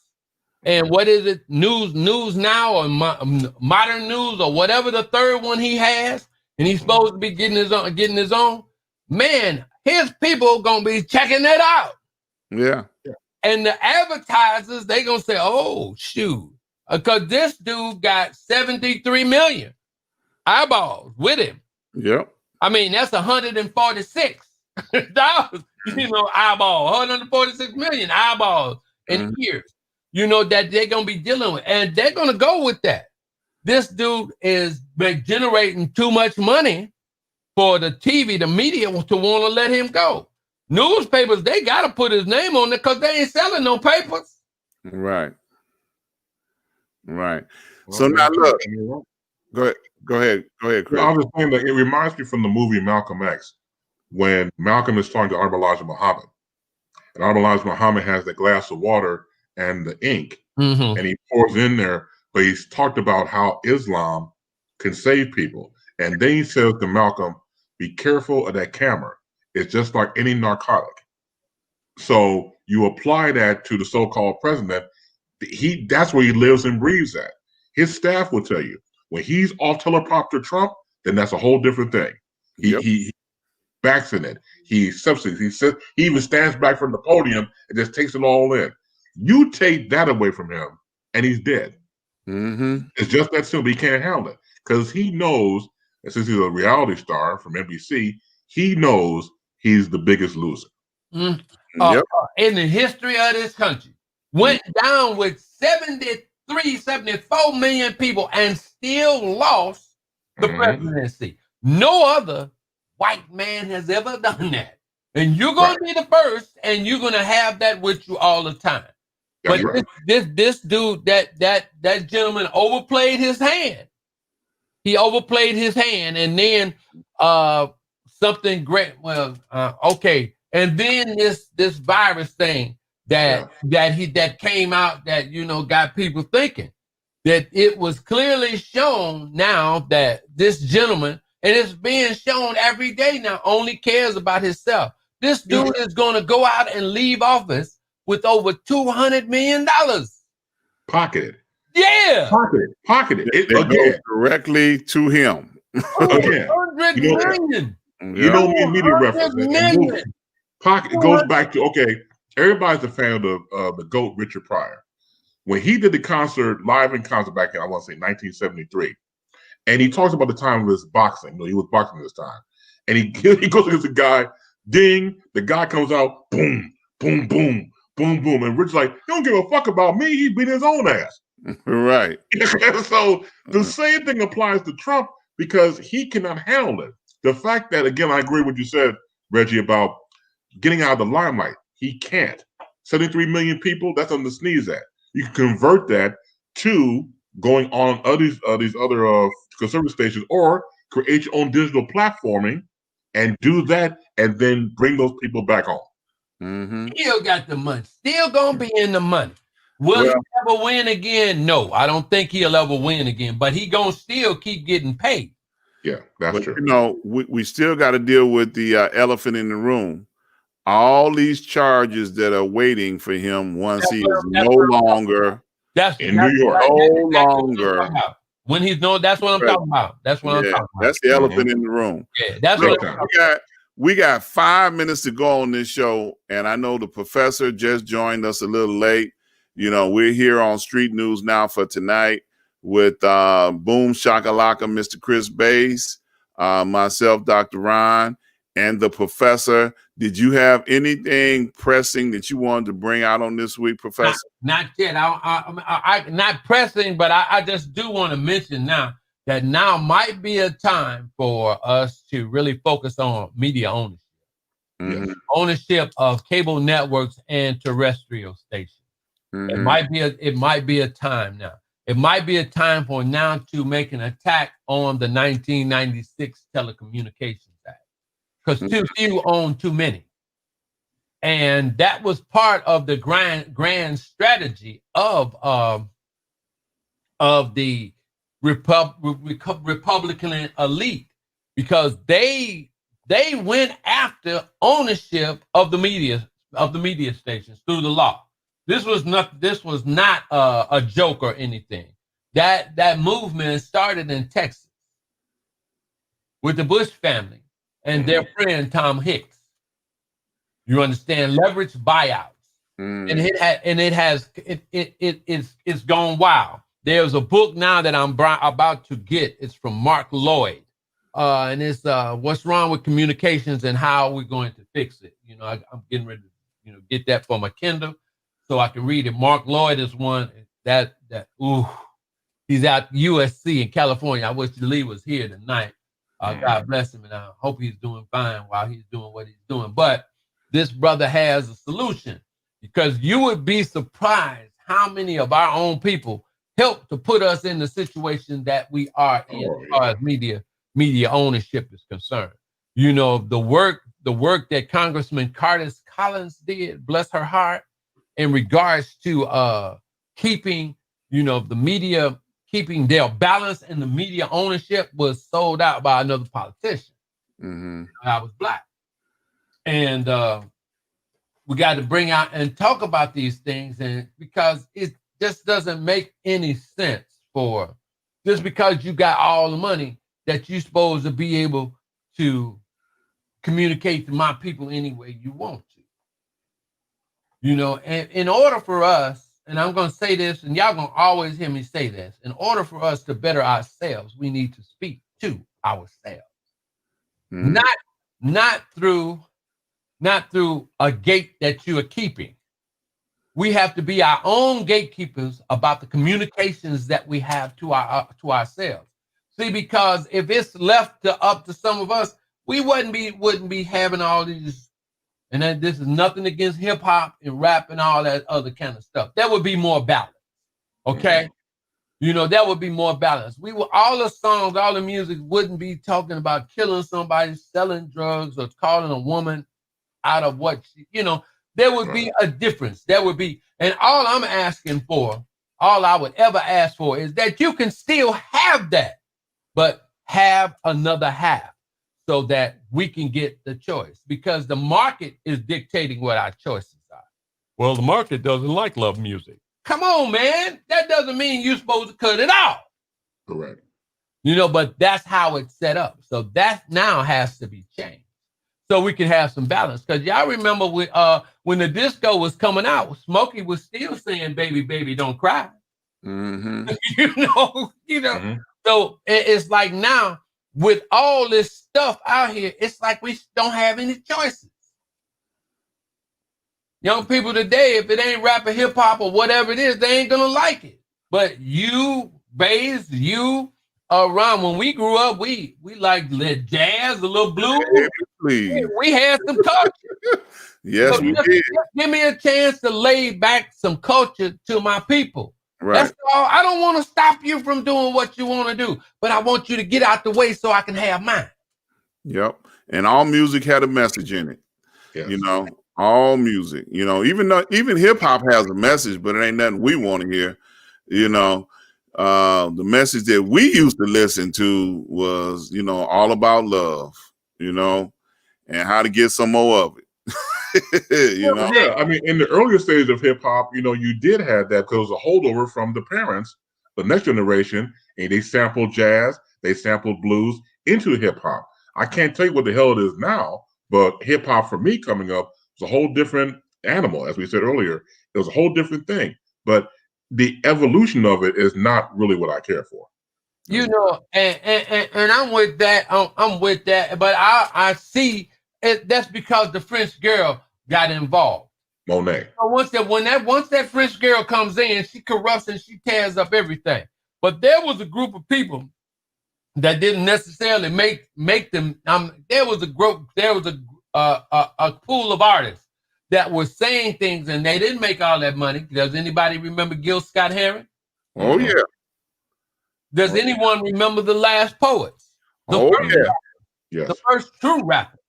and what is it? News Now or Modern News or whatever the third one he has, and he's supposed to be getting his own. Man, his people gonna be checking that out. Yeah. And the advertisers, they gonna say, oh, shoot. Because this dude got 73 million eyeballs with him. Yep. That's 146 eyeball, 146 million eyeballs in ears, that they're going to be dealing with. And they're going to go with that. This dude is generating too much money for the TV, the media to want to let him go. Newspapers, they got to put his name on it because they ain't selling no papers. Right. Right. Well, so now look, go ahead, Chris. I was just saying that it reminds me from the movie Malcolm X, when Malcolm is talking to Honorable Elijah Muhammad. And Honorable Elijah Muhammad has the glass of water and the ink, and he pours in there, but he's talked about how Islam can save people. And then he says to Malcolm, be careful of that camera. It's just like any narcotic. So you apply that to the so-called president. That's where he lives and breathes at. His staff will tell you when he's off teleprompter Trump, then that's a whole different thing. He backs in it. He substitutes. He even stands back from the podium and just takes it all in. You take that away from him, and he's dead. It's just that simple. He can't handle it because he knows, and since he's a reality star from NBC, he knows he's the biggest loser. In the history of this country. Went down with 74 million people and still lost the presidency. No other white man has ever done that. And you're going to be the first, and you're going to have that with you all the time. But this dude, that gentleman overplayed his hand. He overplayed his hand, and then something great. Well, okay. And then this virus thing that came out that got people thinking that it was clearly shown now that this gentleman, and it's being shown every day now, only cares about himself. This dude is going to go out and leave office with over $200 million. Pocketed. Yeah. Pocketed. It goes directly to him. Again. $100 million. You know me, media reference. It goes back to, everybody's a fan of the GOAT, Richard Pryor. When he did the concert, live in concert back in, I want to say 1973, and he talks about the time of his boxing. He was boxing this time. And he goes against the guy, ding, the guy comes out, boom, boom, boom, boom, boom. And Richard's like, he don't give a fuck about me. He beat his own ass. Right. So the same thing applies to Trump because he cannot handle it. The fact that, again, I agree with what you said, Reggie, about getting out of the limelight. He can't. 73 million people, that's on the sneeze at. You can convert that to going on these other conservative stations or create your own digital platforming and do that and then bring those people back home. Still got the money. Still going to be in the money. Will he ever win again? No, I don't think he'll ever win again, but he going to still keep getting paid. Yeah, that's true. We still got to deal with the elephant in the room. All these charges that are waiting for him once he is no longer in New York. No longer When he's known, that's what I'm talking about. That's what I'm talking about. That's the elephant in the room. Yeah, that's Look, what we got 5 minutes to go on this show, and I know the professor just joined us a little late. You know, we're here on Street News Now for tonight with Boom Shakalaka, Mr. Chris Bass, myself, Dr. Ron, and the professor. Did you have anything pressing that you wanted to bring out on this week, Professor? Not yet. I not pressing, but I just do want to mention now that now might be a time for us to really focus on media ownership. Mm-hmm. Ownership of cable networks and terrestrial stations. Mm-hmm. It might be a time now. It might be a time for now to make an attack on the 1996 Telecommunications Act, because too few own too many. And that was part of the grand strategy of the Republican elite, because they went after ownership of the media stations through the law. This was not a joke or anything. That movement started in Texas with the Bush family and their friend Tom Hicks. You understand, leverage buyouts, and it's gone wild. There's a book now that I'm about to get. It's from Mark Lloyd, and it's what's wrong with communications and how we're going to fix it. You know, I'm getting ready to get that for my Kindle so I can read it. Mark Lloyd is one that he's at USC in California. I wish Lee was here tonight. God bless him, and I hope he's doing fine while he's doing what he's doing. But this brother has a solution, because you would be surprised how many of our own people helped to put us in the situation that we are in as far as media ownership is concerned. You know, the work that Congressman Curtis Collins did, bless her heart, in regards to keeping the media, keeping their balance in the media ownership, was sold out by another politician. I was black. And we got to bring out and talk about these things, and because it just doesn't make any sense for just because you got all the money that you're supposed to be able to communicate to my people any way you want to. You know, and in order for us, and I'm going to say this, and y'all going to always hear me say this, in order for us to better ourselves, we need to speak to ourselves. Not through a gate that you are keeping. We have to be our own gatekeepers about the communications that we have to ourselves. See, because if it's left up to some of us, we wouldn't be having all these. And then this is nothing against hip hop and rap and all that other kind of stuff. That would be more balanced. Okay. You know, that would be more balanced. All the songs, all the music wouldn't be talking about killing somebody, selling drugs, or calling a woman out of what there would be a difference. There would be, and all I'm asking for, all I would ever ask for, is that you can still have that, but have another half so that we can get the choice, because the market is dictating what our choices are. Well, the market doesn't like love music. Come on, man. That doesn't mean you're supposed to cut it off. Correct. But that's how it's set up. So that now has to be changed, so we can have some balance. Because y'all remember when the disco was coming out, Smokey was still saying, "Baby, baby, don't cry." So it's like now with all this stuff out here, it's like we don't have any choices. Young people today, if it ain't rap or hip hop or whatever it is, they ain't gonna like it. But you, Bass, Ron, when we grew up, we liked jazz, a little blues. We had some culture. Yes, we did. Just give me a chance to lay back some culture to my people. Right. That's all. I don't want to stop you from doing what you want to do, but I want you to get out the way so I can have mine. Yep. And all music had a message in it. Yes. All music. Even hip hop has a message, but it ain't nothing we want to hear. The message that we used to listen to was, all about love, and how to get some more of it. Yeah, I mean, in the earlier stages of hip hop, you did have that because it was a holdover from the parents, the next generation, and they sampled jazz, they sampled blues into hip hop. I can't tell you what the hell it is now, but hip hop for me coming up was a whole different animal. As we said earlier, it was a whole different thing. But the evolution of it is not really what I care for. You know, and I'm with that. I'm with that. But I see it. That's because the French girl got involved. Monet. So once that French girl comes in, she corrupts and she tears up everything. But there was a group of people that didn't necessarily make them. There was a group. There was a pool of artists that were saying things, and they didn't make all that money. Does anybody remember Gil Scott-Heron? Oh yeah. Does anyone remember the Last Poets? Yeah. The first true rappers.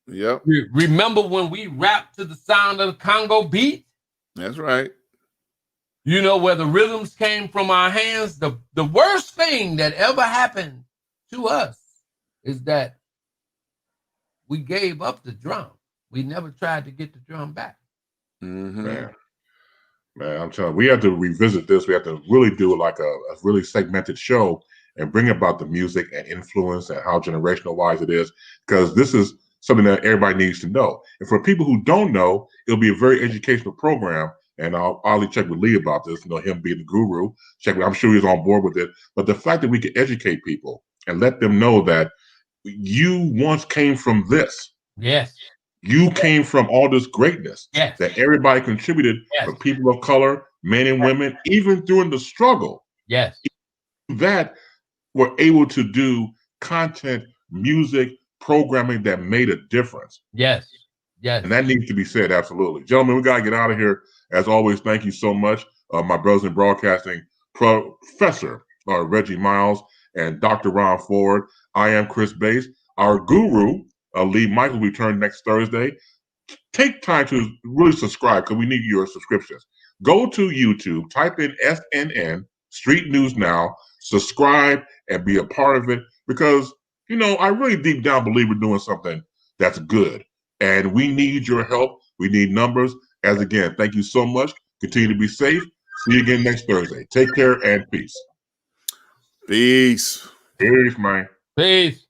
Yep. Remember when we rapped to the sound of the Congo beat? That's right. You know, where the rhythms came from our hands. The worst thing that ever happened to us is that we gave up the drum. We never tried to get the drum back. Man, I'm telling you, we have to revisit this. We have to really do like a really segmented show and bring about the music and influence and how generational wise it is, because this is something that everybody needs to know. And for people who don't know, it'll be a very educational program. And I'll check with Lee about this, you know, him being the guru. I'm sure he's on board with it. But the fact that we can educate people and let them know that you once came from this. Yes. You came from all this greatness that everybody contributed for people of color, men and women, even during the struggle. Yes. That were able to do content, music, programming that made a difference. Yes. Yes. And that needs to be said, absolutely. Gentlemen, we got to get out of here. As always, thank you so much. My brothers in broadcasting, Professor Reggie Miles and Dr. Ron Ford. I am Chris Bass. Our guru, Lee Michael, will return next Thursday. Take time to really subscribe because we need your subscriptions. Go to YouTube, type in SNN, Street News Now, subscribe and be a part of it because, you know, I really deep down believe we're doing something that's good. And we need your help. We need numbers. As again, thank you so much. Continue to be safe. See you again next Thursday. Take care and peace. Peace. Peace, man. Peace.